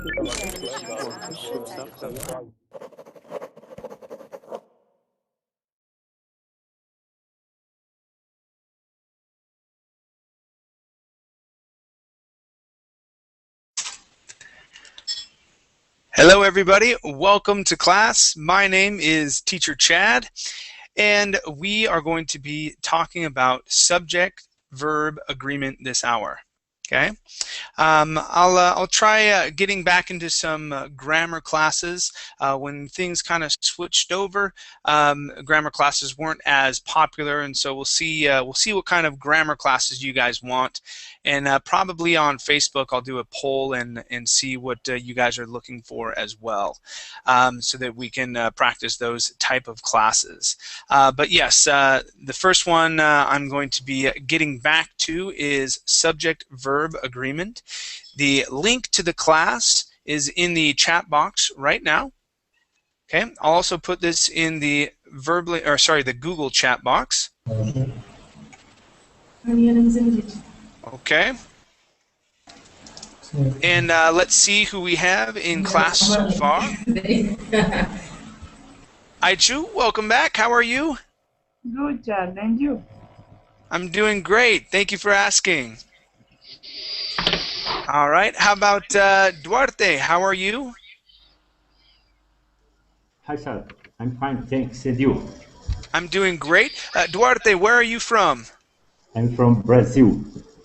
Hello everybody, welcome to class. My name is Teacher Chad, and we are going to be talking about subject-verb agreement this hour. Okay, I'll try getting back into some grammar classes. When things kind of switched over, grammar classes weren't as popular, and so we'll see what kind of grammar classes you guys want. And probably on Facebook, I'll do a poll and see what you guys are looking for as well, so that we can practice those type of classes. But yes, the first one I'm going to be getting back to is subject-verb agreement. The link to the class is in the chat box right now. Okay, I'll also put this in the the Google chat box. Okay. And let's see who we have in class so far. Aichu, welcome back. How are you? Good, Chad. And you? I'm doing great. Thank you for asking. All right. How about Duarte? How are you? Hi, sir. I'm fine, thanks. And you? I'm doing great. Duarte, where are you from? I'm from Brazil.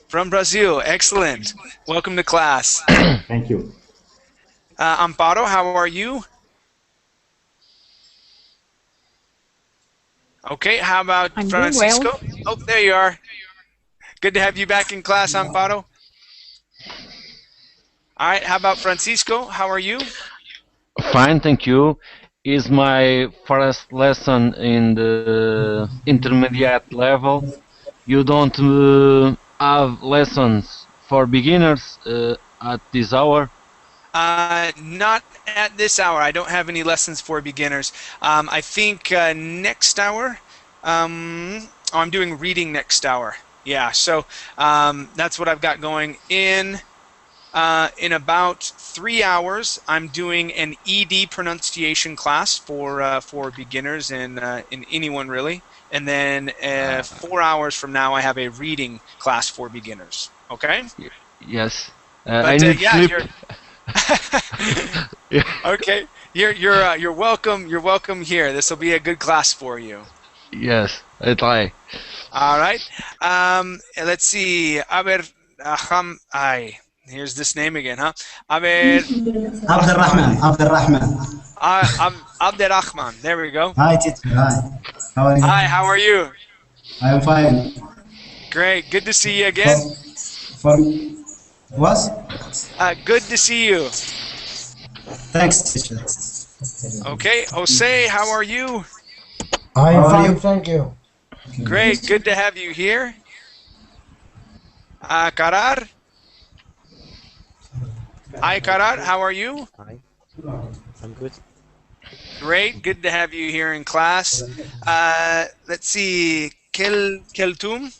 From Brazil. Excellent. Welcome to class. Thank you. Amparo, how are you? Okay, how about I'm Francisco? doing Oh, there you are. Good to have you back in class, Amparo. All right, how about Francisco? How are you? Fine, thank you. Is my first lesson in the intermediate level. You don't have lessons for beginners at this hour? Not at this hour. I don't have any lessons for beginners. I think next hour, I'm doing reading next hour. Yeah, so that's what I've got going. In about 3 hours, I'm doing an ED pronunciation class for beginners and in anyone really. And then 4 hours from now, I have a reading class for beginners. Okay? Yes. But I need sleep. Okay, you're welcome. You're welcome here. This will be a good class for you. Yes, I try. All right. Let's see. A ver, here's this name again, huh? A ver. Abderrahman. Abderrahman. There we go. Hi, teacher. Hi. How are you? Hi. How are you? I am fine. Great. Good to see you again. What? Good to see you. Thanks, teacher. Okay, Jose, how are you? I am fine, thank you. Great, good to have you here. Karar? Hi, Karar, how are you? Hi, I'm good. Great, good to have you here in class. Let's see, Keltum?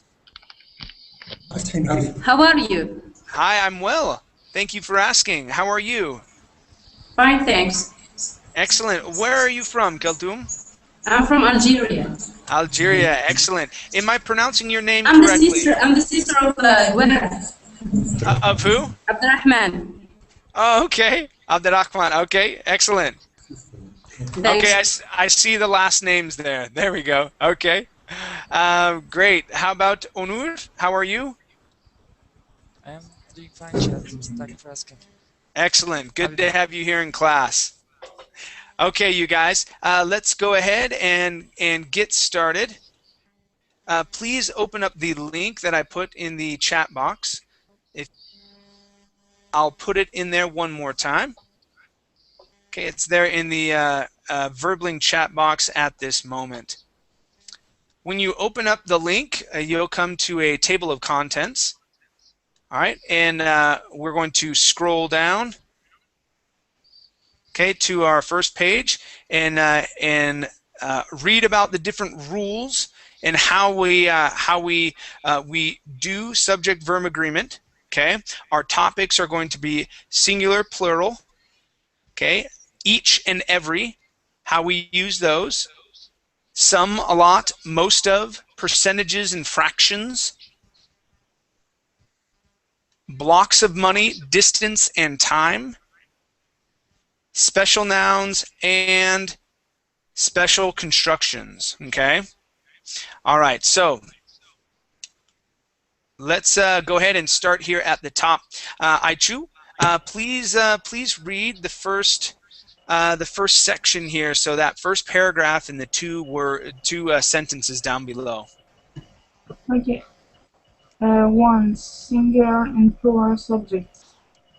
How are you? Hi, I'm well. Thank you for asking. How are you? Fine, thanks. Excellent. Where are you from, Keltum? I'm from Algeria. Algeria, excellent. Am I pronouncing your name correctly? I'm the sister of Wahab. Of who? Abdurrahman. Oh, okay. Abderrahman. Okay, excellent. Thanks. Okay, I see the last names there. There we go. Okay. Great. How about Onur? How are you? I'm doing fine, Chad. Thank you for asking. Excellent. Good to have you here in class. Okay, you guys, let's go ahead and get started. Please open up the link that I put in the chat box. I'll put it in there one more time. Okay, it's there in the Verbling chat box at this moment. When you open up the link, you'll come to a table of contents. All right, and we're going to scroll down, okay, to our first page and read about the different rules and how we do subject-verb agreement. Okay, our topics are going to be singular, plural, Okay, each and every, how we use those. Some, a lot, most of, percentages and fractions. Blocks of money, distance and time. Special nouns and special constructions. Okay. All right. So let's go ahead and start here at the top. Aichu, please read the first section here. So that first paragraph and the two sentences down below. Okay. 1. Singular and plural subjects.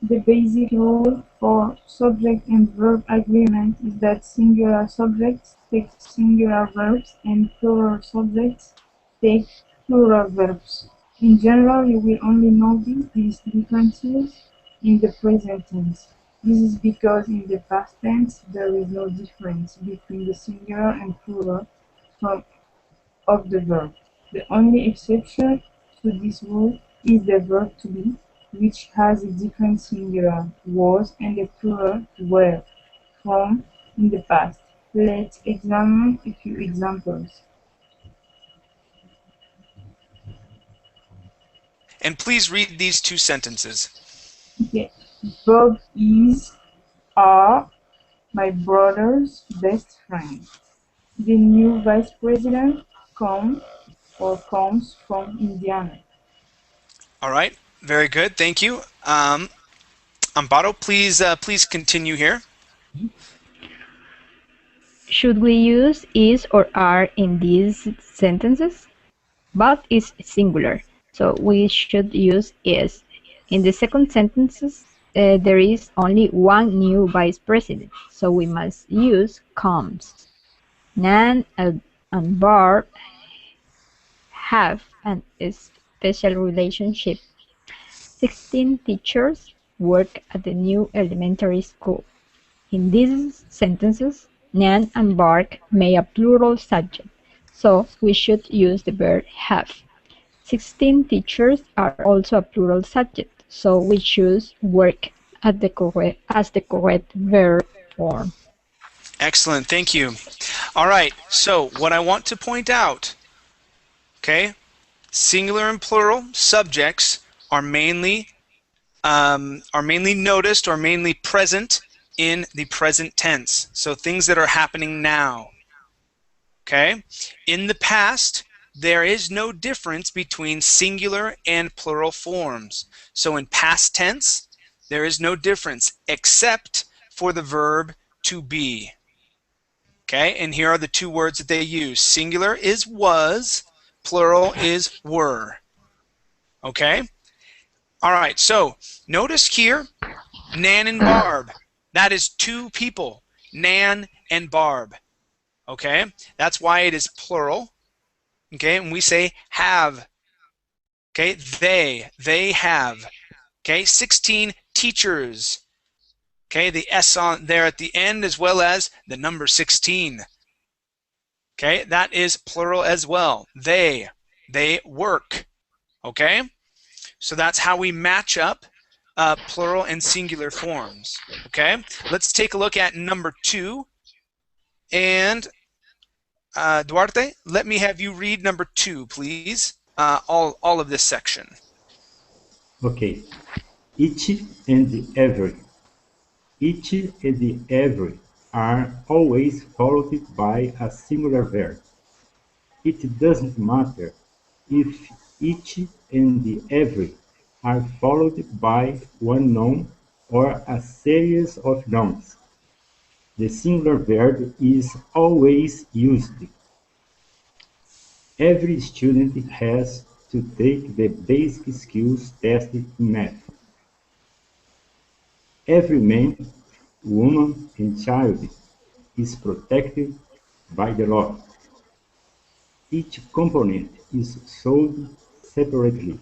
The basic rule for subject and verb agreement is that singular subjects take singular verbs and plural subjects take plural verbs. In general, you will only notice these differences in the present tense. This is because in the past tense there is no difference between the singular and plural form of the verb. The only exception to this rule is the verb to be, which has a different singular was and a plural were form in the past. Let's examine a few examples. And please read these two sentences. Okay. Bob is are my brother's best friend. The new vice president comes from Indiana. All right. Very good. Thank you. Amparo, please continue here. Should we use is or are in these sentences? Both is singular, so we should use is. In the second sentences, there is only one new vice president, so we must use comes. Nan and Barb have an special relationship. 16 teachers work at the new elementary school. In these sentences, Nan and Bark make a plural subject, so we should use the verb have. 16 teachers are also a plural subject, so we choose work as the correct verb form. Excellent. Thank you. All right. So what I want to point out, okay, singular and plural subjects are mainly noticed or mainly present in the present tense. So things that are happening now. Okay? In the past, there is no difference between singular and plural forms. So in past tense, there is no difference except for the verb to be. Okay? And here are the two words that they use. Singular is was, plural is were. Okay? All right, so notice here, Nan and Barb. That is two people, Nan and Barb. Okay, that's why it is plural. Okay, and we say have. Okay, they have. Okay, 16 teachers. Okay, the S on there at the end as well as the number 16. Okay, that is plural as well. They work. Okay, so that's how we match up plural and singular forms. Okay, let's take a look at number 2. And Duarte, let me have you read number 2, please. All of this section. Okay. Each and every. Each and every are always followed by a singular verb. It doesn't matter if each and every are followed by one noun or a series of nouns. The singular verb is always used. Every student has to take the basic skills test in math. Every man, woman, and child is protected by the law. Each component is sold separately.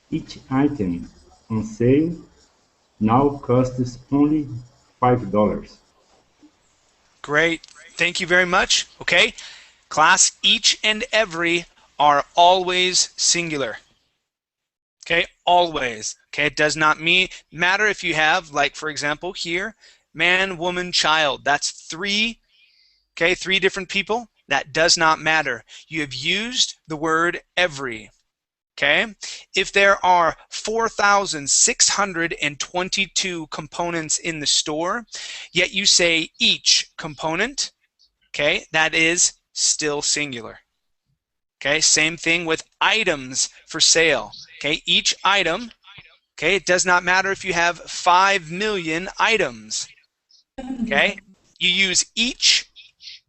Each item on sale now costs only $5. Great. Thank you very much. Okay. Class, each and every are always singular. Okay, always. Okay, it does not matter if you have, like for example here, man, woman, child. That's three, okay, three different people. That does not matter. You have used the word every. Okay, if there are 4,622 components in the store, yet you say each component, okay, that is still singular. Okay, same thing with items for sale. Okay, each item, okay, it does not matter if you have 5 million items. Okay, you use each,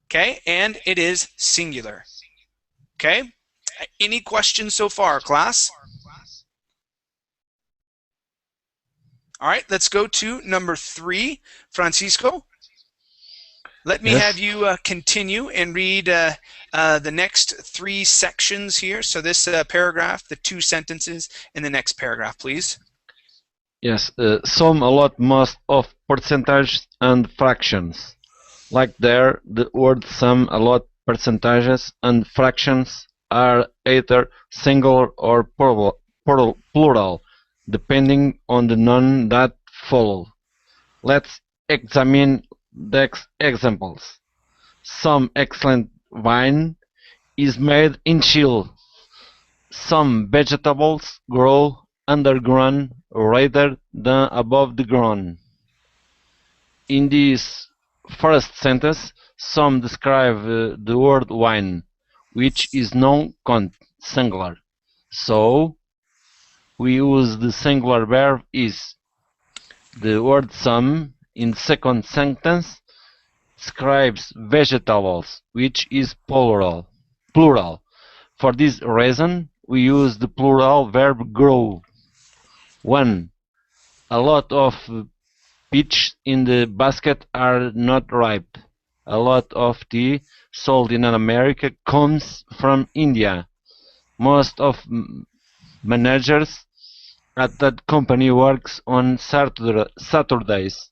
okay, and it is singular. Okay, any questions so far, class? All right, let's go to number 3, Francisco. Let me have you continue and read the next 3 sections here. So this paragraph, the 2 sentences in the next paragraph, please. Yes, some, a lot, most of, percentages and fractions. Like there, the word some, a lot, percentages and fractions are either singular or plural, depending on the noun that follow. Let's examine the examples. Some excellent wine is made in Chile. Some vegetables grow underground rather than above the ground. In this first sentence, some describe the word wine, which is non-count singular. So we use the singular verb is. The word some in second sentence describes vegetables, which is plural. For this reason, we use the plural verb grow. 1. A lot of peach in the basket are not ripe. A lot of tea sold in America comes from India. Most of managers at that company works on Saturdays.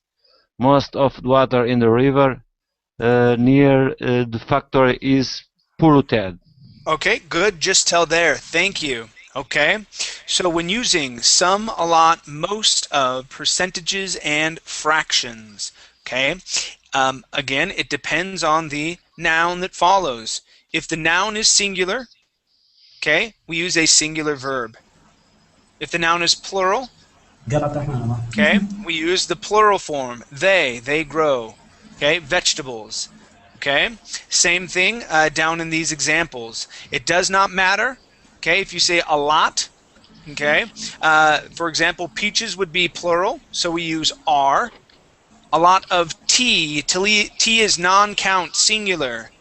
Most of the water in the river near the factory is polluted. Okay, good. Just till there. Thank you. Okay, so when using some, a lot, most of, percentages, and fractions, okay, again, it depends on the noun that follows. If the noun is singular, okay, we use a singular verb. If the noun is plural, okay, we use the plural form. They grow. Okay, vegetables. Okay, same thing down in these examples. It does not matter. Okay, if you say a lot. Okay, for example, peaches would be plural, so we use are. A lot of tea. Tea is non-count singular.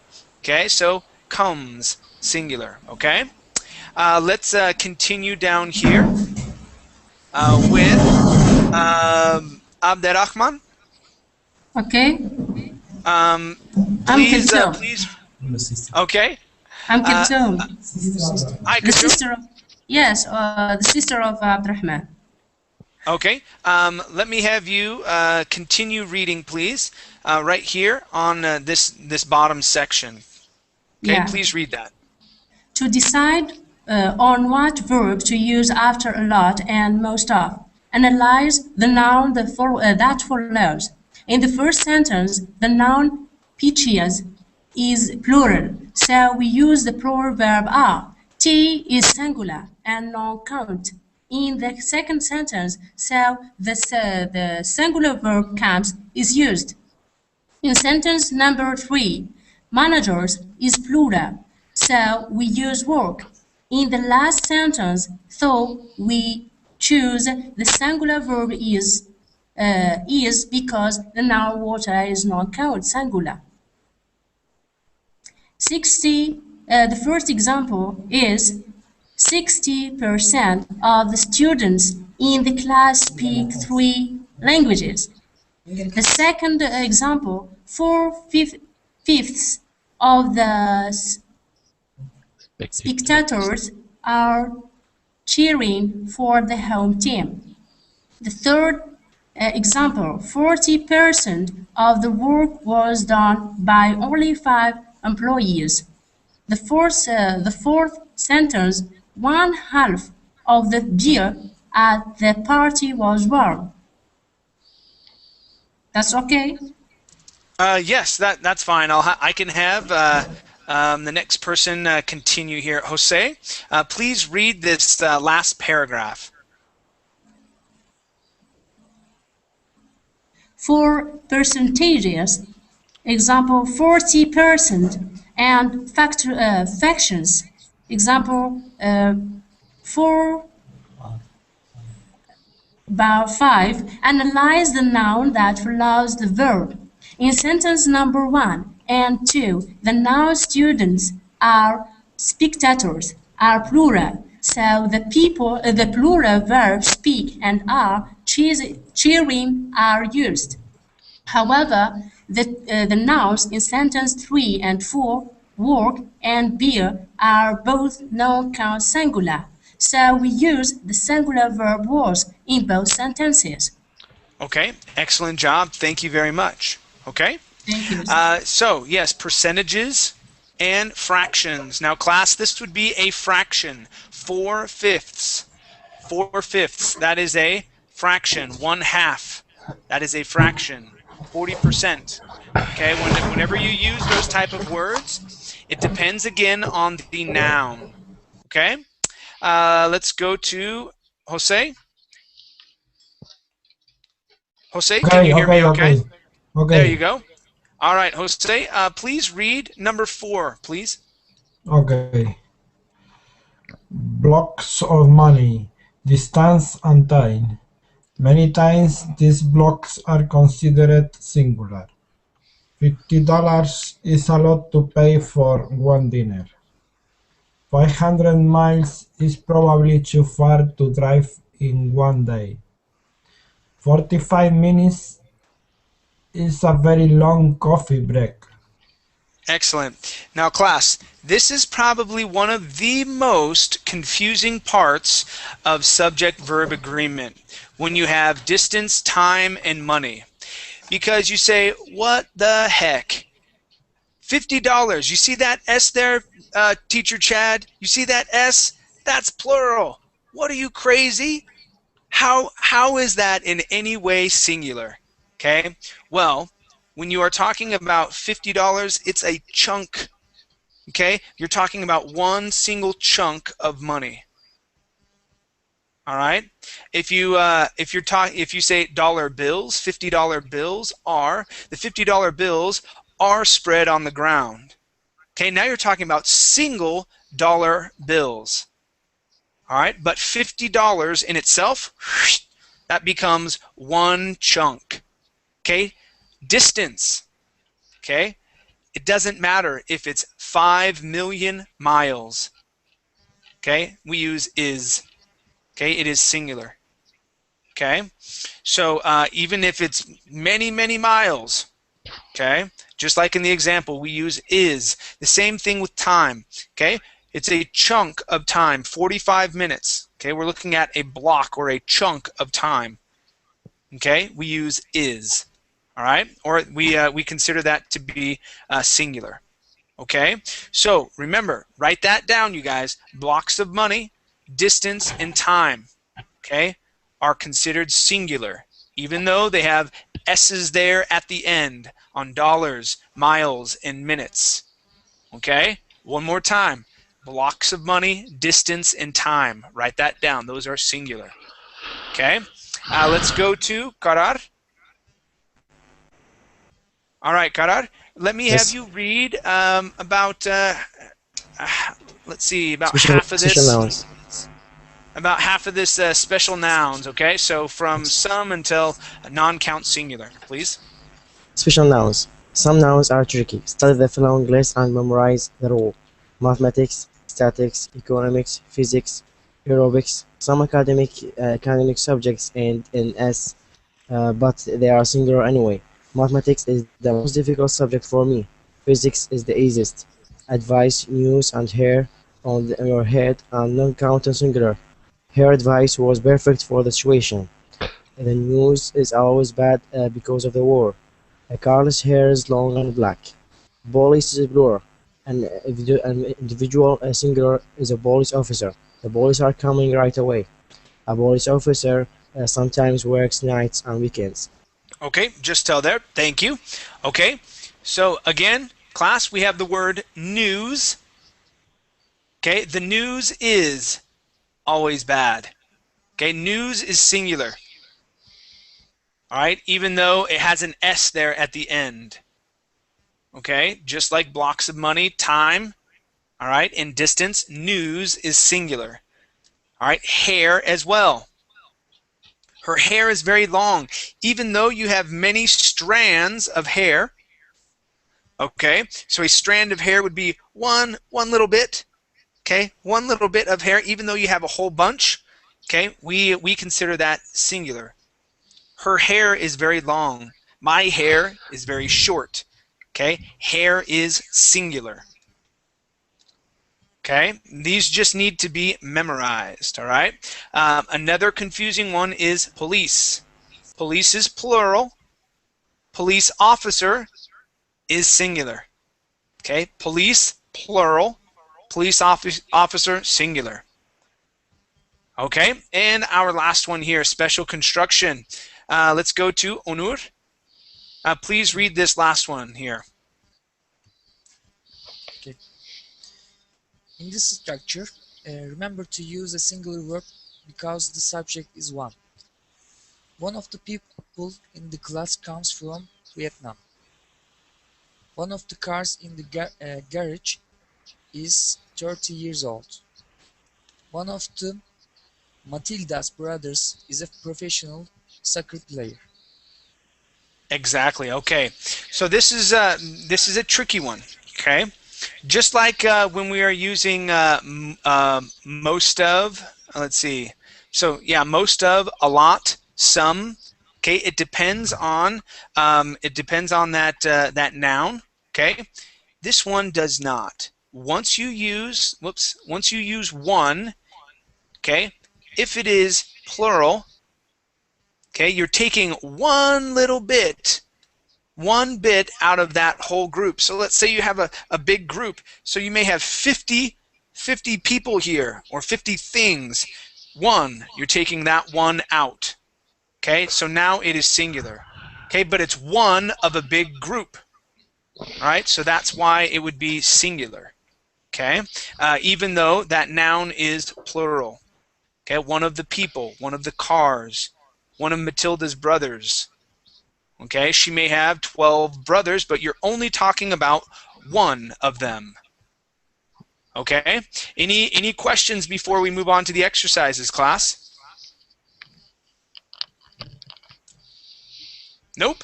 Okay, so comes singular. Okay, let's continue down here with Abderrahman. Okay. Please, please. Okay. I'm Kulthum. Hi, The Kulthum. sister of, yes, the sister of Abdurrahman. Okay. Let me have you continue reading, please, right here on this bottom section. Okay, Yeah. please read that. To decide on what verb to use after a lot and most of, analyze the noun that follows. In the first sentence, the noun peaches is plural, so we use the plural verb are. Tea is singular and non-count. In the second sentence, so the singular verb comes is used. In sentence number 3, managers is plural, so we use work. In the last sentence, though, we choose the singular verb is because the noun water is not called singular. 60. The first example is 60% of the students in the class speak 3 languages. The second example, 4/5 of the spectators are cheering for the home team. The third example, 40% of the work was done by only 5 employees. The fourth sentence, 1/2 of the beer at the party was warm. That's okay? Yes, that's fine. I can have the next person continue here. Jose, please read this last paragraph. For percentages, example 40%, and fractions, example 4/5, analyze the noun that follows the verb. In sentence number 1 and 2, the noun students are spectators are plural, so the plural verb speak and are cheering are used. However, the nouns in sentence 3 and 4, work and beer, are both non-count singular, so we use the singular verb was in both sentences. Okay, excellent job. Thank you very much. Okay? Thank you. So, yes, percentages and fractions. Now, class, this would be a fraction. 4/5. 4/5. That is a fraction. 1/2. That is a fraction. 40%. Okay, whenever you use those type of words, it depends again on the noun. Okay? Let's go to Jose. Jose, can you hear me okay? Okay. There you go. All right, Jose, please read number 4, please. Okay. Blocks of money, distance and time. Many times these blocks are considered singular. $50 is a lot to pay for one dinner. 500 miles is probably too far to drive in one day. 45 minutes is a very long coffee break. Excellent. Now, class, this is probably one of the most confusing parts of subject-verb agreement when you have distance, time, and money. Because you say, what the heck? $50. You see that S there, Teacher Chad? You see that S? That's plural. What are you, crazy? How is that in any way singular? Okay? Well, when you are talking about $50, it's a chunk. Okay? You're talking about one single chunk of money. All right? If you say dollar bills, $50 bills are the $50 bills are spread on the ground. Okay? Now you're talking about single dollar bills. All right? But $50 in itself, that becomes one chunk. Okay? Distance. Okay? It doesn't matter if it's 5 million miles. Okay? We use is. Okay? It is singular. Okay? So even if it's many, many miles, okay? Just like in the example, we use is. The same thing with time. Okay? It's a chunk of time, 45 minutes. Okay? We're looking at a block or a chunk of time. Okay? We use is. All right? Or we consider that to be singular. Okay? So remember, write that down, you guys. Blocks of money, distance, and time, okay, are considered singular, even though they have S's there at the end on dollars, miles, and minutes. Okay? One more time. Blocks of money, distance, and time. Write that down. Those are singular. Okay? Let's go to Karar. All right, Karar. Let me have you read about, let's see, about half of this. About half of this special nouns, okay? So from some until non-count singular, please. Special nouns. Some nouns are tricky. Study the following list and memorize the rule. Mathematics, statistics, economics, physics, aerobics. Some academic subjects end in S, but they are singular anyway. Mathematics is the most difficult subject for me. Physics is the easiest. Advice, news, and hair on your head are non-count and singular. Her advice was perfect for the situation. The news is always bad because of the war. Carl's hair is long and black. Police is plural. An individual singular is a police officer. The police are coming right away. A police officer sometimes works nights and weekends. Okay, just tell there. Thank you. Okay, so again, class, we have the word news. Okay, the news is always bad. Okay, news is singular. All right, even though it has an S there at the end. Okay, just like blocks of money, time, all right, and distance, news is singular. All right, hair as well. Her hair is very long. Even though you have many strands of hair, okay, so a strand of hair would be one little bit, okay, one little bit of hair, even though you have a whole bunch, okay, we consider that singular. Her hair is very long. My hair is very short. Okay, hair is singular. Okay, these just need to be memorized. All right. Another confusing one is police. Police is plural. Police officer is singular. Okay, police plural. Police officer singular. Okay, and our last one here, special construction. Let's go to Onur. Please read this last one here. Okay. In this structure, remember to use a singular verb because the subject is one. One of the people in the class comes from Vietnam. One of the cars in the garage is 30 years old. One of the Matilda's brothers is a professional soccer player. Exactly. Okay. So this is a tricky one. Okay. Just like when we are using most of. Let's see. So yeah, most of, a lot, some. Okay. It depends on that that noun. Okay. This one does not. Once you use one. Okay. If it is plural. Okay, you're taking one bit out of that whole group. So let's say you have a big group. So you may have 50 people here, or 50 things. You're taking that one out. Okay, so now it is singular. Okay, but it's one of a big group. All right, so that's why it would be singular. Okay, even though that noun is plural. Okay, one of the people, one of the cars, one of Matilda's brothers. Okay, she may have 12 brothers, but you're only talking about one of them. Okay, any questions before we move on to the exercises, class? Nope.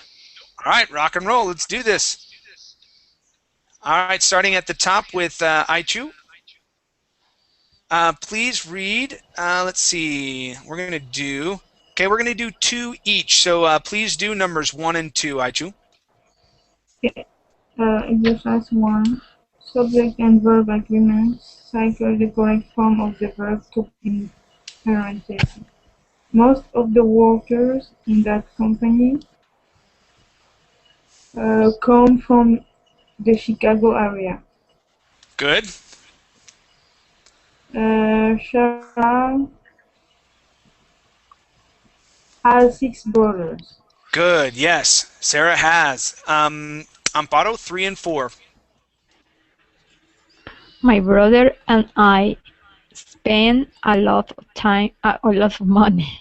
All right, rock and roll. Let's do this. All right, starting at the top with Aichu. Please read. Let's see. We're gonna do 2 each. So please do numbers 1 and 2, Aichu. Okay. Exercise 1. Subject and verb agreements. Cycle the correct form of the verb to in parentheses. Most of the workers in that company come from the Chicago area. Good. Sarah has 6 brothers. Good. Yes, Sarah has. Amparo, 3 and 4. My brother and I spend a lot of time, a lot of money.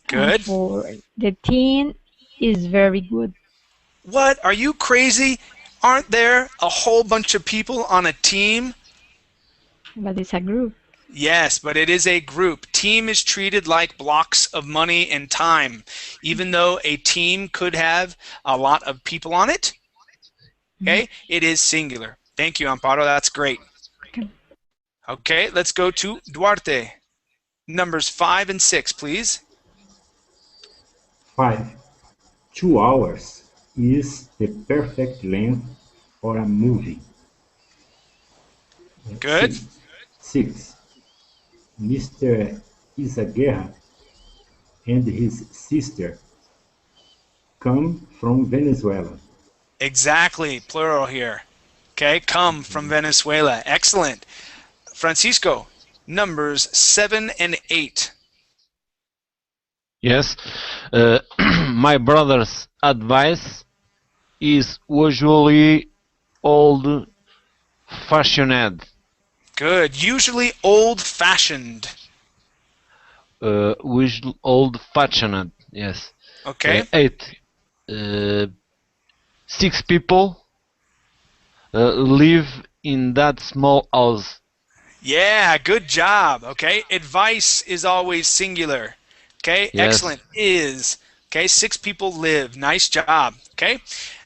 Good. For the team is very good. What? Are you crazy? Aren't there a whole bunch of people on a team? But it's a group. Yes, but it is a group. Team is treated like blocks of money and time. Even though a team could have a lot of people on it, okay, it is singular. Thank you, Amparo. That's great. Okay, let's go to Duarte. Numbers 5 and 6, please. 5. 2 hours is the perfect length for a movie. Good. 6. Mr. Izaguirre and his sister come from Venezuela. Exactly, plural here. Okay, come from Venezuela. Excellent. Francisco, Numbers 7 and 8. Yes. My brother's advice is usually old-fashioned. Good. Usually old-fashioned. Old-fashioned. Yes. Okay. 8. 6 people live in that small house. Yeah, good job. Okay. Advice is always singular. Okay. Yes. Excellent. Is. Okay. 6 people live. Nice job. Okay.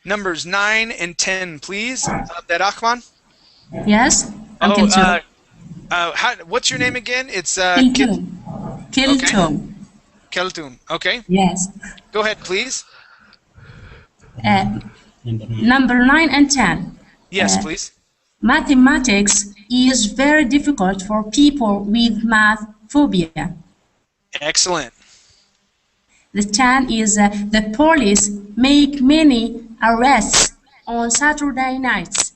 Numbers 9 and 10, please. Abderrahman. Yes, I'm Oh, Kilton. what's your name again? It's Kilton. Okay. Kilton. Keltun. Okay. Yes. Go ahead, please. Number 9 and 10. Yes, please. Mathematics is very difficult for people with math phobia. Excellent. The 10 is the police make many arrests on Saturday nights.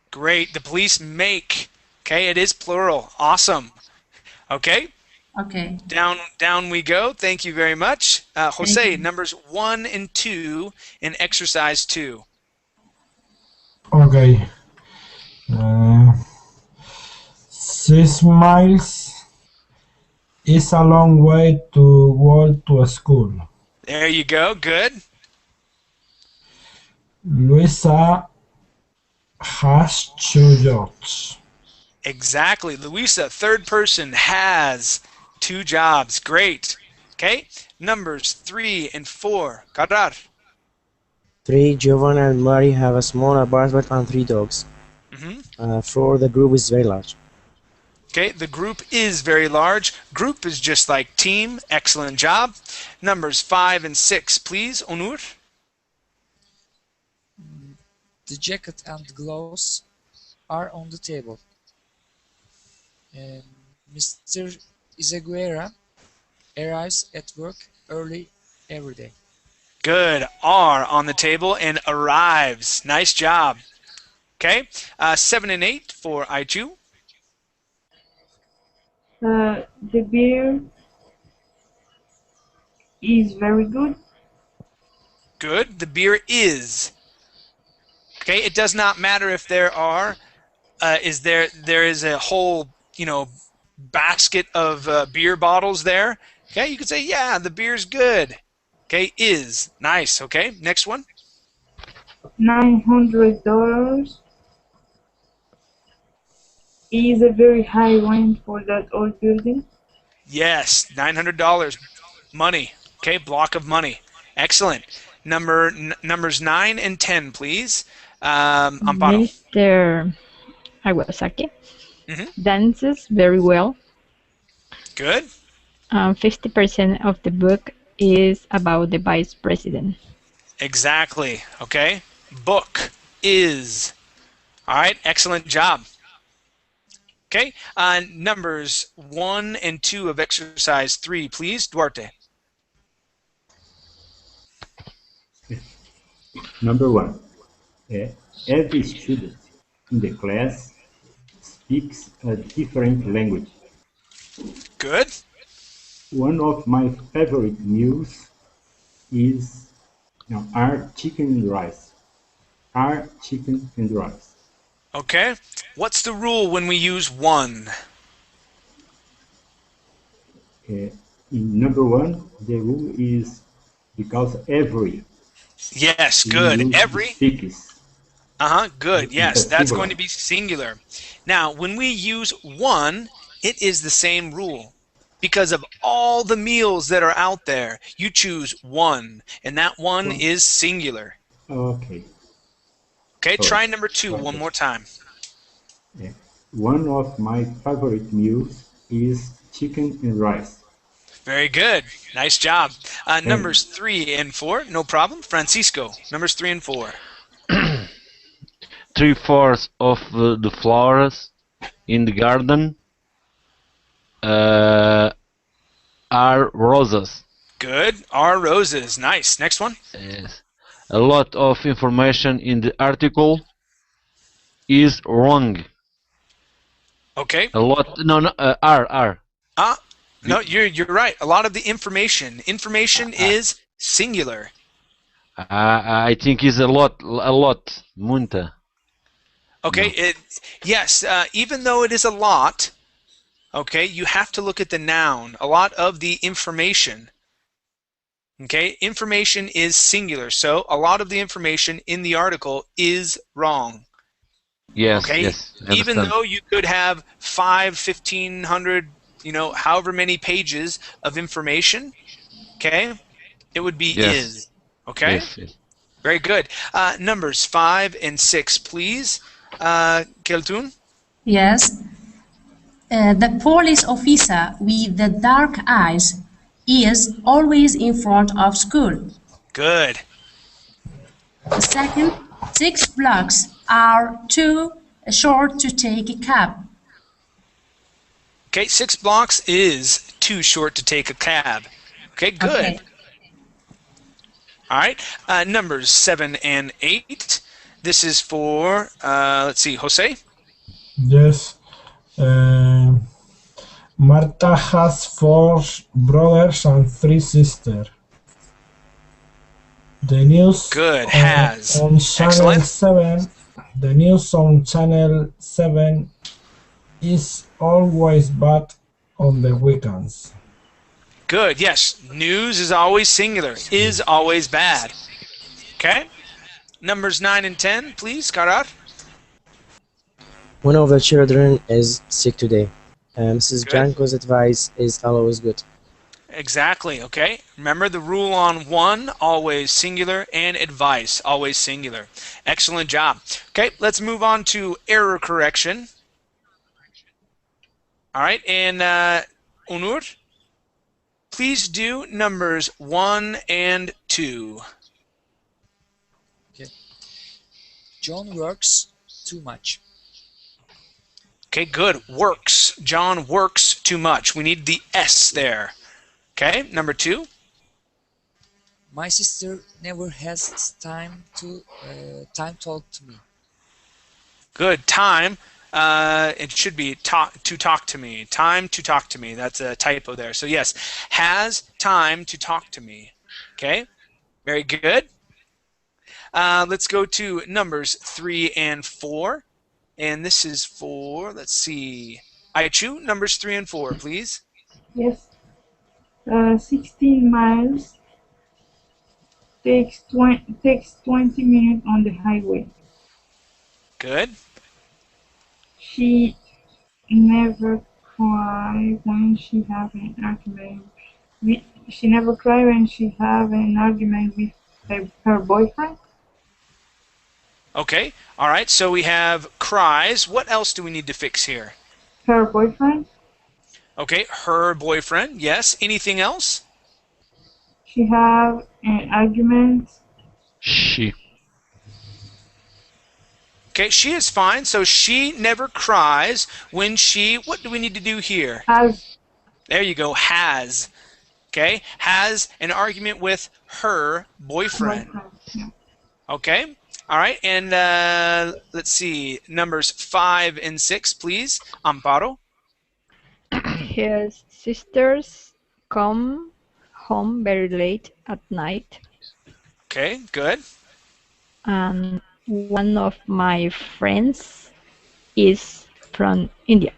Great. The police make. Okay, it is plural. Awesome. Okay. Okay. Down we go. Thank you very much. Jose, numbers 1 and 2 in exercise 2. Okay. 6 miles is a long way to walk to school. There you go. Good. Luisa has 2 jobs. Exactly. Luisa, third person, has 2 jobs. Great. Okay. Numbers 3 and 4. Karar. 3. Giovanna and Mary have a small apartment and 3 dogs. 4. The group is very large. Okay, the group is very large. Group is just like team. Excellent job. Numbers 5 and 6, please. Onur. The jacket and gloves are on the table. Mr. Izaguirre arrives at work early every day. Good. Are on the table and arrives. Nice job. Okay. 7 and 8 for Aichu. The beer is very good. Good. The beer is. Okay. It does not matter if there are. There is a whole basket of beer bottles there. Okay. You could say, yeah, the beer's good. Okay. Is. Nice. Okay. Next one. $900 is a very high rent for that old building. Yes, $900. Money. Okay, block of money. Excellent. Numbers 9 and 10, please. Amparo. Mr. Iwasaki dances very well. Good. 50% of the book is about the vice president. Exactly. Okay. Book is. All right. Excellent job. Okay. Numbers 1 and 2 of exercise 3, please. Duarte. Number 1. Every student in the class speaks a different language. Good. One of my favorite meals are chicken and rice. Are chicken and rice. Okay. What's the rule when we use one? In number 1, the rule is because every. Yes, good. Every. Speaks. Good. Yes, that's going to be singular. Now, when we use one, it is the same rule. Because of all the meals that are out there, you choose one, and that one is singular. Okay. Okay, try number 2 one more time. One of my favorite meals is chicken and rice. Very good. Nice job. Numbers 3 and 4, no problem. Francisco, numbers 3 and 4. 3/4 of the flowers in the garden are roses. Good. Are roses. Nice. Next one. Yes. A lot of information in the article is wrong. Okay. A lot. No, no. R. No, you're right. A lot of the information. Information is singular. I think is a lot. A lot. Muita. Okay. No. Yes. Even though it is a lot, okay, you have to look at the noun. A lot of the information. Okay, information is singular, so a lot of the information in the article is wrong. Yes. Okay, Yes. I even understand. though you could have 1,500, however many pages of information, okay, it would be Yes. is. Okay, Yes. Yes. very good. Numbers 5 and 6, please. Keltun? Yes. The police officer with the dark eyes is always in front of school. Good. The second, 6 blocks are too short to take a cab. Okay, 6 blocks is too short to take a cab. Okay, good. Okay. All right, numbers 7 and 8. This is for, let's see, Jose? Yes. Marta has 4 brothers and 3 sisters. The news Good, has. on Channel Excellent. 7. The news on Channel 7 is always bad on the weekends. Good, yes. News is always singular, is always bad. Okay? Numbers 9 and 10, please, Karar. One of the children is sick today. Mrs. Good. Blanco's advice is always good. Exactly, okay? Remember the rule on one, always singular, and advice, always singular. Excellent job. Okay, let's move on to error correction. All right, and Onur, please do numbers 1 and 2. Okay. John works too much. Okay, good. Works. John works too much. We need the S there. Okay, number 2. My sister never has time to talk to me. Good. Time. It should be to talk to me. Time to talk to me. That's a typo there. So yes, has time to talk to me. Okay, very good. Let's go to numbers 3 and 4. And this is for, let's see, Aichu, numbers 3 and 4, please. Yes. 16 miles takes 20 minutes on the highway. Good. She never cries when she have an argument. She never cries when she have an argument with her boyfriend. Okay. All right. So we have cries. What else do we need to fix here? Her boyfriend. Okay. Her boyfriend. Yes. Anything else? She have an argument. She. Okay. She is fine. So she never cries when she. What do we need to do here? Has. There you go. Has. Okay. Has an argument with her boyfriend. Yeah. Okay. All right. And let's see. Numbers 5 and 6, please. Amparo. His sisters come home very late at night, Okay. Good. and one of my friends is from India.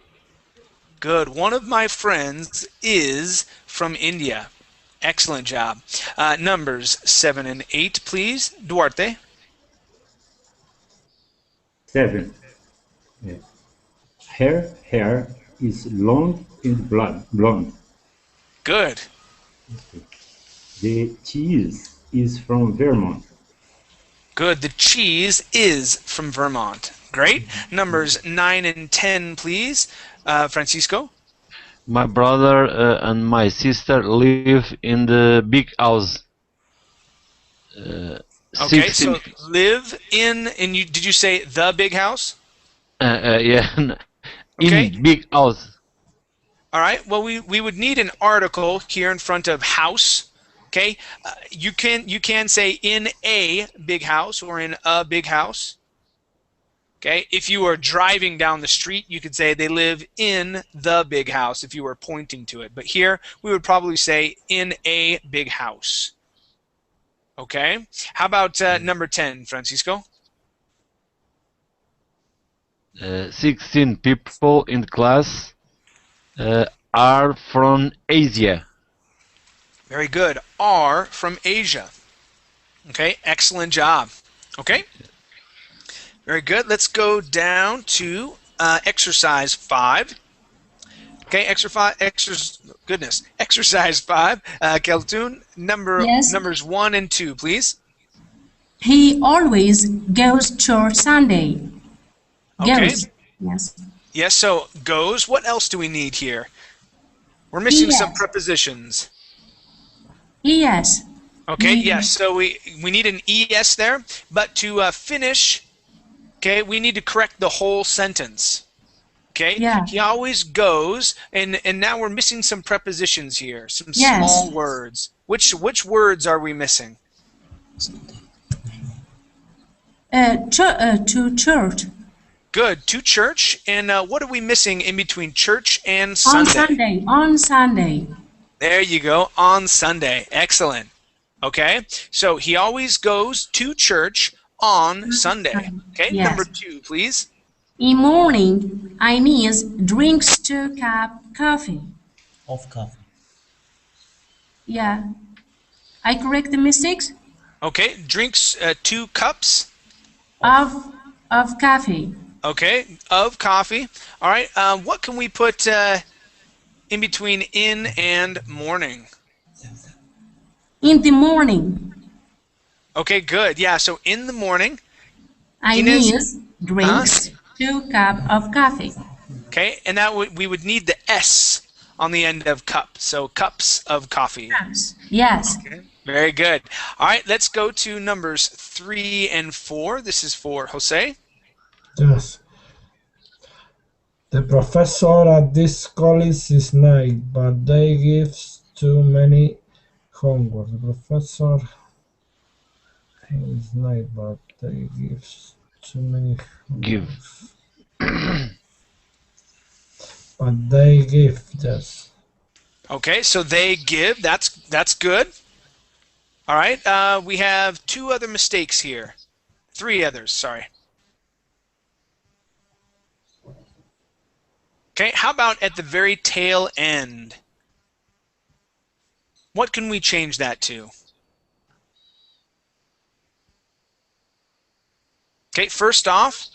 Good. One of my friends is from India. Excellent job. Numbers 7 and 8, please. Duarte. 7. Her hair is long and blonde. Good. The cheese is from Vermont. Good. The cheese is from Vermont. Great. Numbers 9 and 10, please. Francisco. My brother and my sister live in the big house. Okay, so live in, and did you say the big house? Yeah, in Okay. big house. All right. Well, we would need an article here in front of house. Okay. You can say in a big house or in a big house. Okay, if you are driving down the street, you could say they live in the big house if you were pointing to it. But here, we would probably say in a big house. Okay, how about number 10, Francisco? 16 people in class are from Asia. Very good. Are from Asia. Okay, excellent job. Okay, very good. Let's go down to exercise 5. Okay, exercise 5. Keltoon, Yes. numbers 1 and 2, please. He always goes to church Sunday. Okay. Goes. Yes. Yes, so goes. What else do we need here? We're missing some Yes. prepositions. Yes. Okay, yes, so we need an ES there, but to finish, okay, we need to correct the whole sentence. Okay, Yeah. he always goes, and now we're missing some prepositions here, some Yes. small words. Which words are we missing? To church. Good, to church, and what are we missing in between church and Sunday? On Sunday. There you go, on Sunday. Excellent. Okay, so he always goes to church on Sunday. Okay, Yes. number 2, please. In morning, Inez drinks 2 cup coffee. Of coffee. Yeah. I correct the mistakes? Okay, drinks 2 cups. Of coffee. Okay, of coffee. All right, what can we put in between in and morning? In the morning, Okay, good. Yeah, so in the morning. Inez drinks 2 cup of coffee. Okay, and that we would need the S on the end of cup. So cups of coffee. Yes. Okay, very good. All right, let's go to numbers 3 and 4. This is for Jose. Yes. The professor at this college is nice, but they give too many homework. The professor is nice, but they give too many homework. Give. But they give, yes. Okay, so they give. That's good. All right, we have 2 other mistakes here. 3 others, sorry. Okay, how about at the very tail end? What can we change that to? Okay, first off,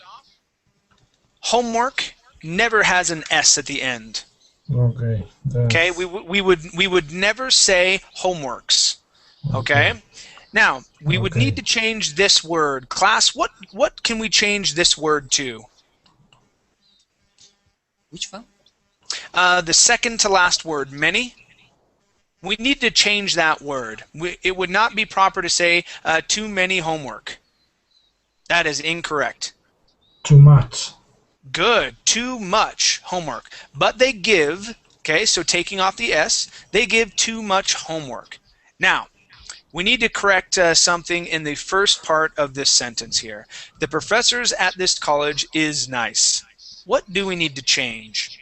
homework never has an S at the end. Okay. Okay, we would never say homeworks. Okay? Now, we would need to change this word. Class, what can we change this word to? Which one? The second to last word, many. We need to change that word. It would not be proper to say too many homework. That is incorrect. Too much. Good. Too much homework. But they give, okay, so taking off the S, they give too much homework. Now, we need to correct something in the first part of this sentence here. The professors at this college is nice. What do we need to change?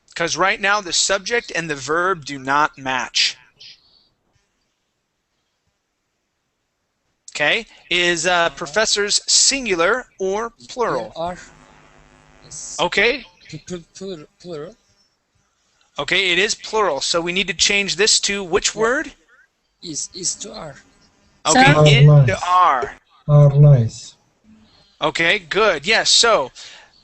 Because right now the subject and the verb do not match. Okay, is professors singular or plural? Are. Yes. Okay. Plural. Okay, it is plural, so we need to change this to which word? Is to are. Okay, Are in nice. to are. Are nice. Okay, good. Yes, so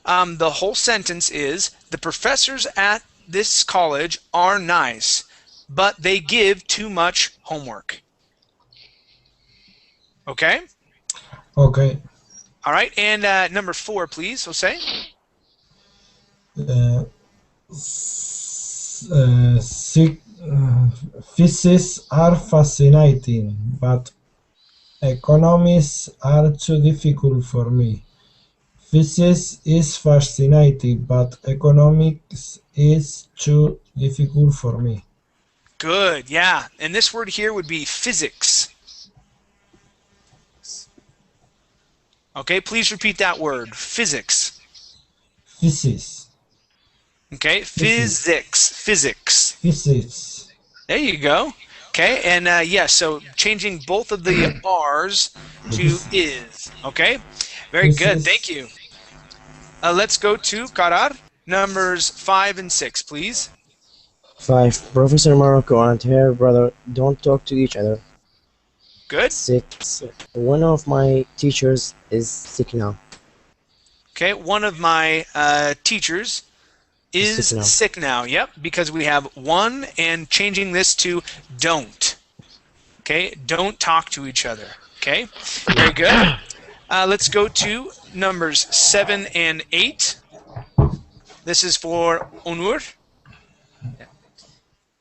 the whole sentence is, the professors at this college are nice, but they give too much homework. Okay? Okay. All right, and number 4, please, Jose. Physics are fascinating, but economics are too difficult for me. Physics is fascinating, but economics is too difficult for me. Good, yeah. And this word here would be physics. Okay, please repeat that word. Physics. Physics. Okay, physics. Physics. Physics. There you go. Okay, and yes, so changing both of the R's to is. Okay, very good. Thank you. Let's go to Karar. Numbers 5 and 6, please. 5. Professor Morocco and her brother don't talk to each other. Good. 6. One of my teachers is sick now. Okay, one of my teachers is sick now. Yep, because we have one and changing this to don't. Okay, don't talk to each other. Okay, very good. Let's go to numbers 7 and 8. This is for Onur. Yeah.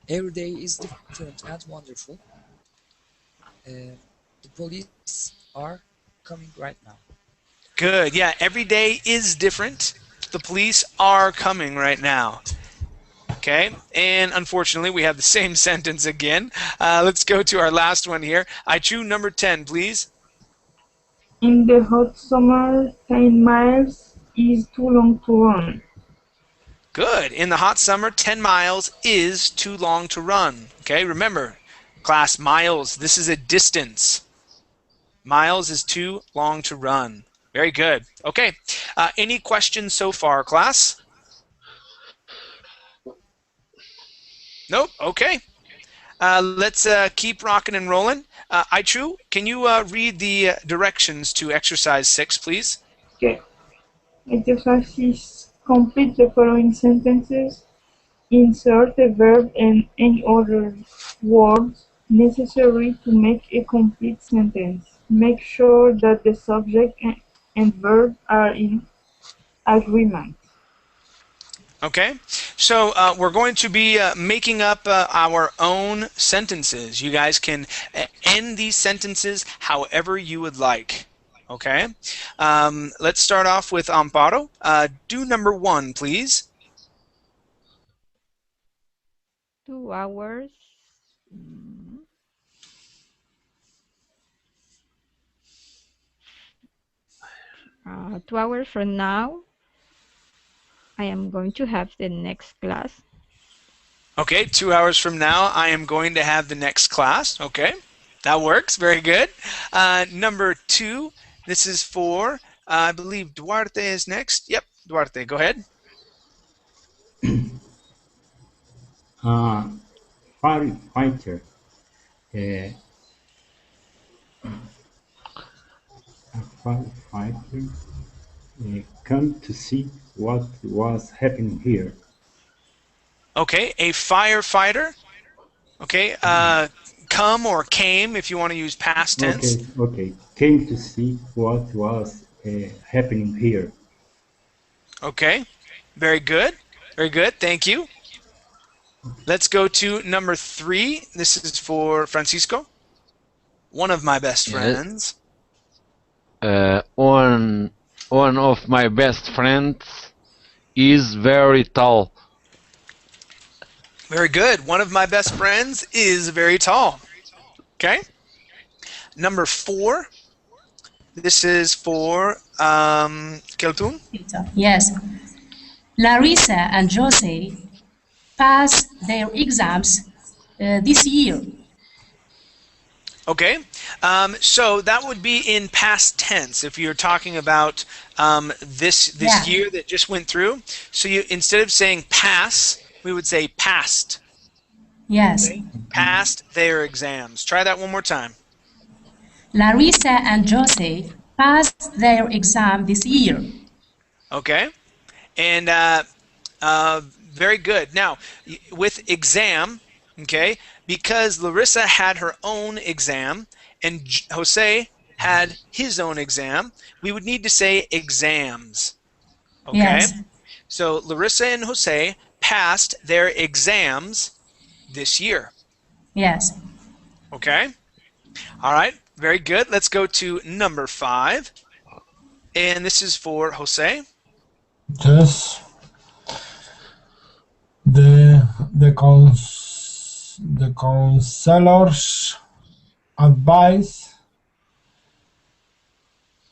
Every day is different and wonderful. The police are coming right now. Good. Yeah, every day is different. The police are coming right now. Okay, and unfortunately, we have the same sentence again. Let's go to our last one here. I choose number 10, please. In the hot summer, 10 miles is too long to run. Good. In the hot summer, 10 miles is too long to run. Okay, remember, class, miles, this is a distance. Miles is too long to run. Very good. Okay, any questions so far, class? Nope. Okay. Let's keep rocking and rolling. Aichu, can you read the directions to exercise 6, please? Okay. Exercise 6. Complete the following sentences. Insert a verb and any other words necessary to make a complete sentence. Make sure that the subject and verb are in agreement. Okay, so we're going to be making up our own sentences. You guys can end these sentences however you would like. Okay, let's start off with Amparo. Do number 1, please. 2 hours. 2 hours from now, I am going to have the next class. Okay, 2 hours from now, I am going to have the next class. Okay, that works. Very good. Number 2, this is for, I believe Duarte is next. Yep, Duarte, go ahead. Firefighter come to see what was happening here. Okay, a firefighter. Okay, come or came if you want to use past tense. Okay. Came to see what was happening here. Okay, very good. Very good, thank you. Let's go to number 3. This is for Francisco. One of my best friends. One of my best friends is very tall. Very good. One of my best friends is very tall. Okay. Number 4. This is for Keltun. Yes. Larissa and Jose passed their exams this year. Okay, so that would be in past tense if you're talking about this year that just went through. So you, instead of saying pass, we would say passed. Yes. Okay? Passed their exams. Try that one more time. Larissa and Jose passed their exam this year. Okay, and very good. Now, with exam, okay, because Larissa had her own exam and Jose had his own exam, we would need to say exams. Okay? Yes. So Larissa and Jose passed their exams this year. Yes. Okay? All right, very good. Let's go to number 5. And this is for Jose. Yes. The counselor's advice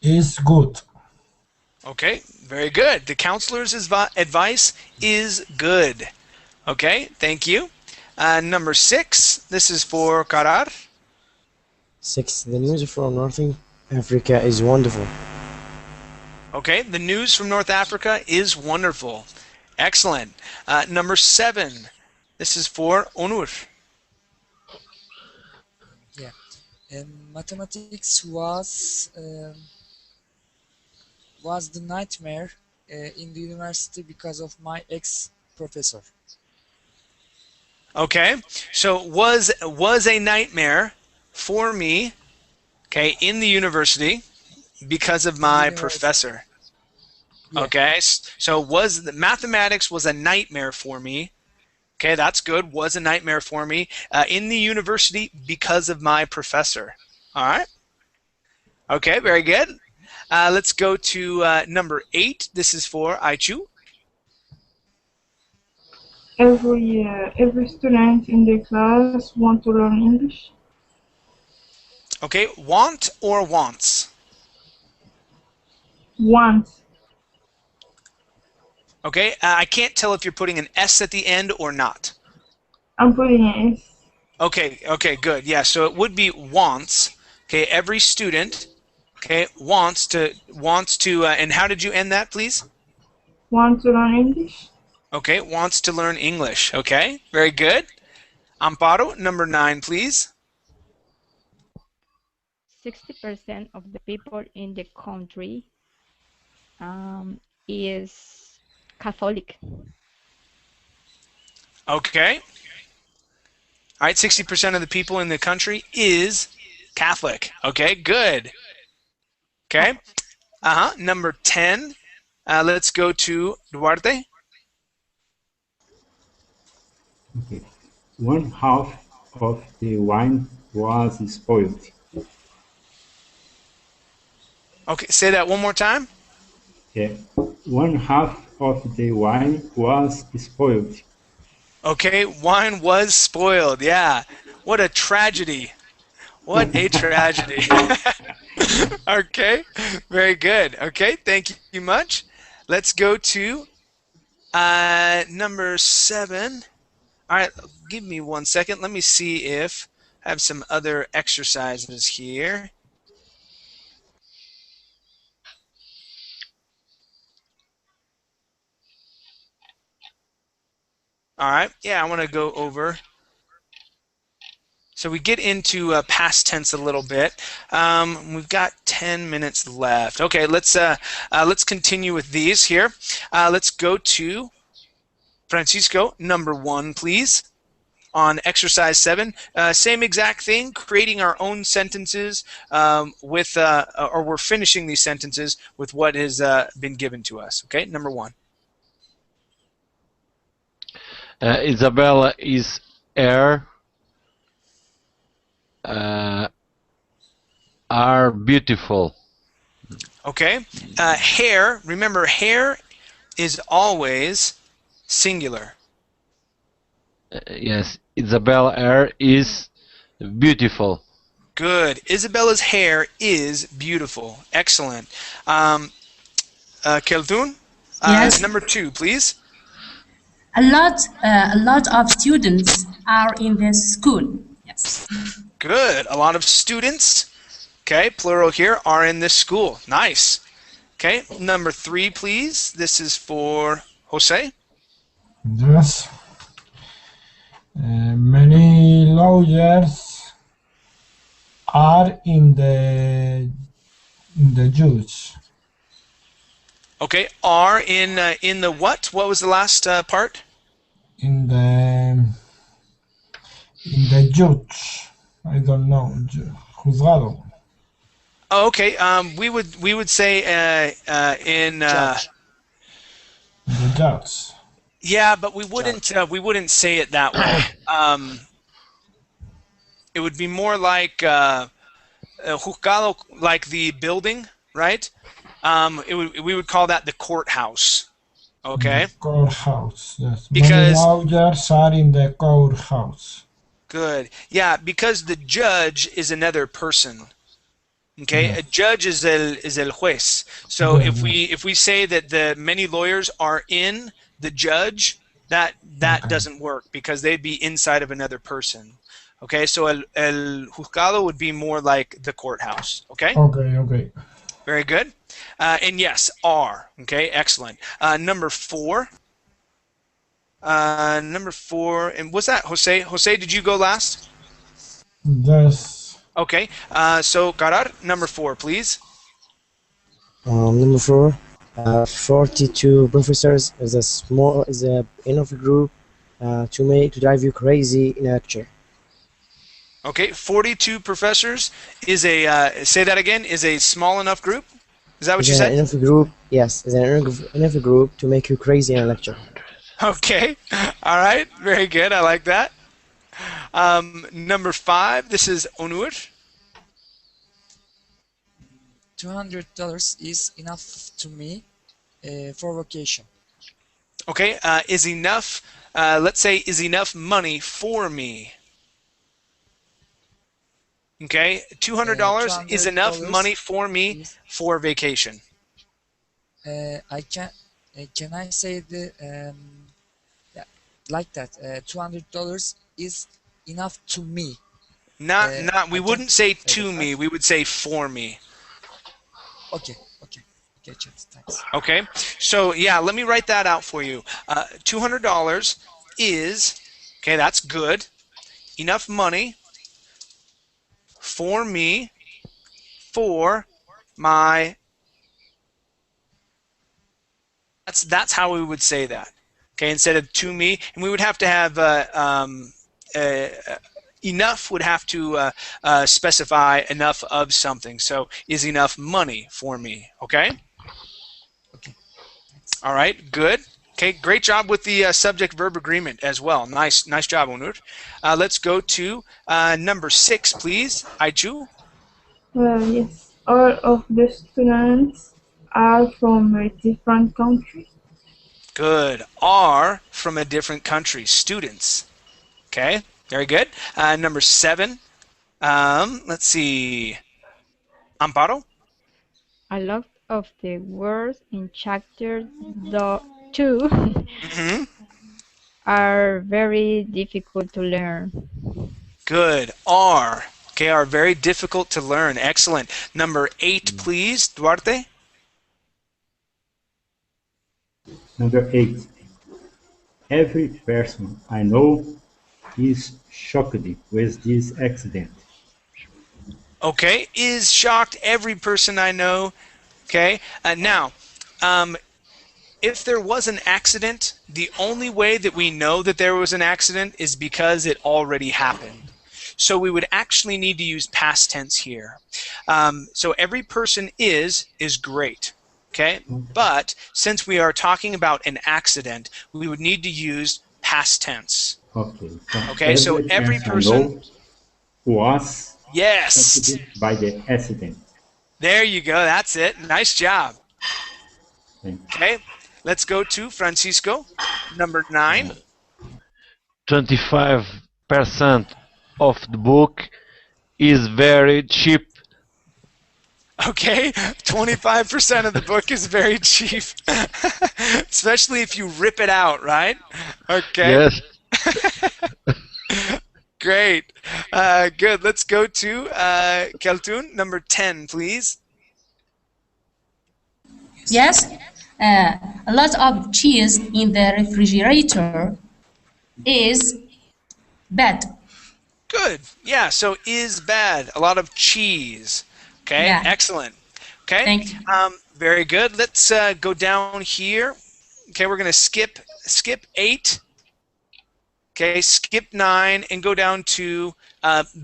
is good. Okay, very good. The counselor's advice is good. Okay, thank you. Number 6, this is for Karar. 6. The news from Northern Africa is wonderful. Okay, the news from North Africa is wonderful. Excellent. Number 7, this is for Onur. Yeah. Mathematics was the nightmare in the university because of my ex-professor. Okay, so was a nightmare for me, okay, in the university because of In the my university. professor. Yeah. Okay, so mathematics was a nightmare for me. Okay, that's good. Was a nightmare for me in the university because of my professor. All right. Okay, very good. Let's go to number 8. This is for Aichu. Every student in the class want to learn English. Okay, want or wants? Want. Okay, I can't tell if you're putting an S at the end or not. I'm putting an S. Okay, good. Yeah, so it would be wants. Okay, every student, okay, wants to, and how did you end that, please? Want to learn English. Okay, wants to learn English. Okay, very good. Amparo, number 9, please. 60% of the people in the country is Catholic. Okay. All right, 60% of the people in the country is Catholic. Okay, good. Okay. Number 10. Let's go to Duarte. Okay. 1/2 of the wine was spoiled. Okay, say that one more time. Yeah. 1/2 of the wine was spoiled. Okay, wine was spoiled. Yeah. What a tragedy. What a tragedy. Okay, very good. Okay, thank you much. Let's go to number 7. All right, give me 1 second. Let me see if I have some other exercises here. All right, yeah, I want to go over. So we get into past tense a little bit. We've got 10 minutes left. Okay, let's continue with these here. Let's go to Francisco, number 1, please. On exercise 7, same exact thing, creating our own sentences with, or we're finishing these sentences with what has been given to us. Okay, number 1. Isabella is hair are beautiful. Okay, hair, remember hair is always singular. Yes, Isabella hair is beautiful. Good. Isabella's hair is beautiful. Excellent. Keltun, Yes. number 2, please. A lot of students are in this school. Yes. Good. A lot of students, okay, plural here, are in this school. Nice. Okay, number 3, please. This is for Jose. Yes. Many lawyers are in the judge. Okay, are in the what? What was the last part? In the judge. I don't know. Juzgado. Oh, okay. We would say in The judge. yeah, but we wouldn't say it that way. It would be more like juzgado, like the building, right? We would call that the courthouse. Okay. The courthouse. Yes. Because many lawyers are in the courthouse. good. Yeah, because the judge is another person. Okay, Yes. a judge is el juez. So Yeah, if we say that the many lawyers are in the judge, that okay. doesn't work because they'd be inside of another person. Okay, so el juzgado would be more like the courthouse. Okay, Okay, okay. very good. And yes, are. Okay, excellent. Number four. Number four, and what's that, Jose? Jose, did you go last? Yes. Okay. So Karar, number four, please. Number four, 42 professors is a enough group to drive you crazy in a lecture. Okay, 42 professors is a, say that again, is a small enough group? Is that what Is you an said? enough group, yes, is an enough group to make you crazy in a lecture. Okay, all right, very good, I like that. Number five, this is Onur. $200 is enough to me for vacation. Okay, is enough, let's say, is enough money for me. Okay, $200 is enough money for me is for vacation. I can I say the yeah, like that $200 is enough to me. Not, we I can wouldn't say say to that, me, right? we would say for me. Okay, Chat, thanks. Okay, so yeah, let me write that out for you. $200 is, okay, that's good, enough money for me for my, that's how we would say that. Okay, instead of to me, and we would have to have enough would have to specify enough of something. So is enough money for me? Okay. Okay, thanks. All right. Good. Okay. Great job with the subject-verb agreement as well. Nice job, Onur. Let's go to number 6, please. Aichu. Yes, all of the students are from a different country. Good. Are from a different country. Students. Okay. Very good. Number 7. Let's see. Amparo. A lot of the words in chapter 2 Mm-hmm. are very difficult to learn. Good. Are. Okay, are very difficult to learn. Excellent. Number 8, please, Duarte. Number 8. Every person I know is shocked with this accident. Okay, is shocked every person I know. Okay, now, if there was an accident, the only way that we know that there was an accident is because it already happened. So we would actually need to use past tense here. So every person is great. Okay, but since we are talking about an accident, we would need to use past tense. Okay, so Okay, so every person, I know was yes, shocked by the accident. there you go, that's it. Nice job. Thank Okay, let's go to Francisco, number 9. 25% of the book is very cheap. Okay, 25% of the book is very cheap, especially if you rip it out, right? Okay, Yes. great. Good. Let's go to Keltun, number 10, please. Yes, a lot of cheese in the refrigerator is bad. Good. Yeah, so is bad. A lot of cheese. Okay, Yeah. excellent. Okay, Thank you. very good. Let's go down here. Okay, we're going to skip 8. Okay, skip 9 and go down to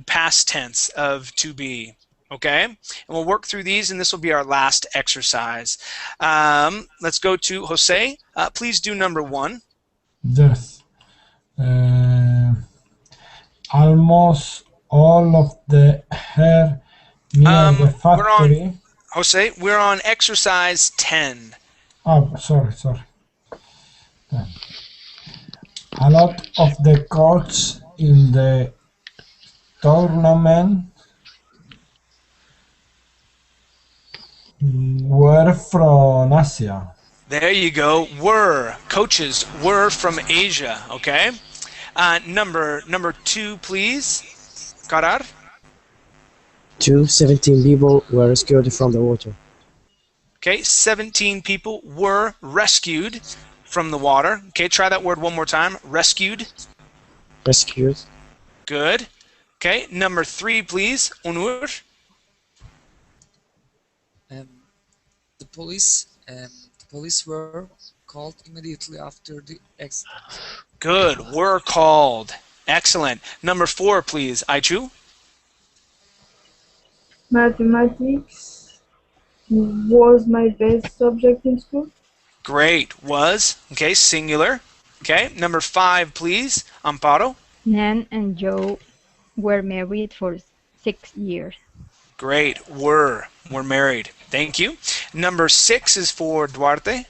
past tense of to be. Okay, and we'll work through these, and this will be our last exercise. Let's go to Jose. Please do number 1. Yes. Almost all of the hair near the factory. Jose, we're on exercise 10. Oh, sorry. A lot of the courts in the tournament Were from Asia. There you go. Were. Coaches were from Asia. Okay. Number 2, please. Karar. 17 people were rescued from the water. Okay, 17 people were rescued from the water. Okay, try that word one more time. Rescued. Rescued. Good. Okay, number 3, please. Onur. The police were called immediately after the accident. Good. Were called. Excellent. Number 4, please. Aichu. Mathematics was my best subject in school. Great. Was. Okay, singular. Okay, number 5, please. Amparo. Nan and Joe were married for 6 years. Great. Were married. Thank you. Number 6 is for Duarte.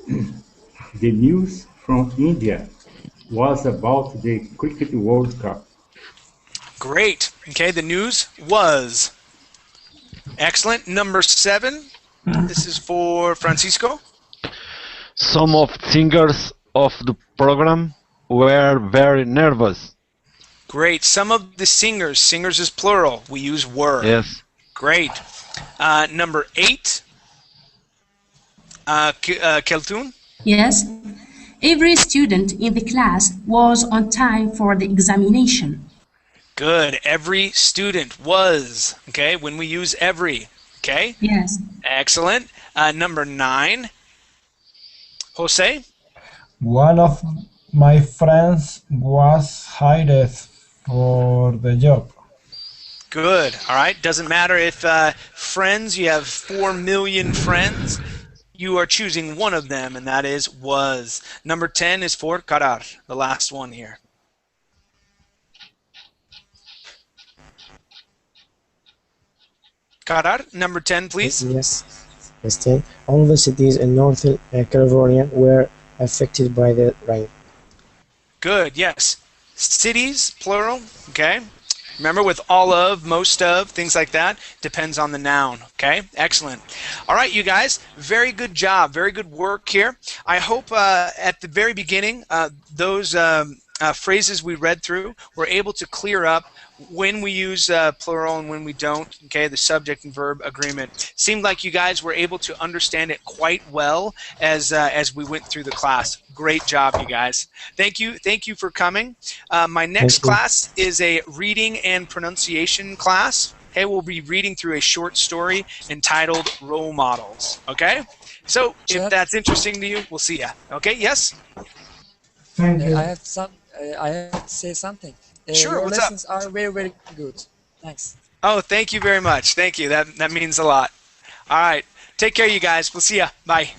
The news from India was about the Cricket World Cup. Great. Okay, the news was. Excellent. Number 7. This is for Francisco. Some of singers of the program were very nervous. Great. Some of the singers is plural. We use were. Yes. Great. Number 8. Keltun. Yes. Every student in the class was on time for the examination. Good. Every student was. Okay, when we use every. Okay. Yes. Excellent. Number 9. Jose. One of my friends was hired for the job. Good. All right. Doesn't matter if friends, you have 4 million friends. You are choosing one of them, and that is was. Number 10 is for Karar, the last one here. Karar, number 10, please. Yes. 10. All the cities in Northern California were affected by the rain. Good. Yes. Cities, plural. Okay. Remember, with all of, most of, things like that, depends on the noun. Okay, excellent. All right, you guys, very good job, very good work here. I hope at the very beginning, those phrases we read through were able to clear up when we use plural and when we don't. Okay, the subject and verb agreement. Seemed like you guys were able to understand it quite well as we went through the class. Great job, you guys. Thank you for coming. My next class is a reading and pronunciation class. Okay, we'll be reading through a short story entitled Role Models. Okay, so if that's interesting to you, we'll see ya. Okay, yes. Thank you. I have to say something. Sure, your what's lessons up? are very, very good. Thanks. Oh, thank you very much. Thank you. That means a lot. All right. Take care, you guys. We'll see ya. Bye.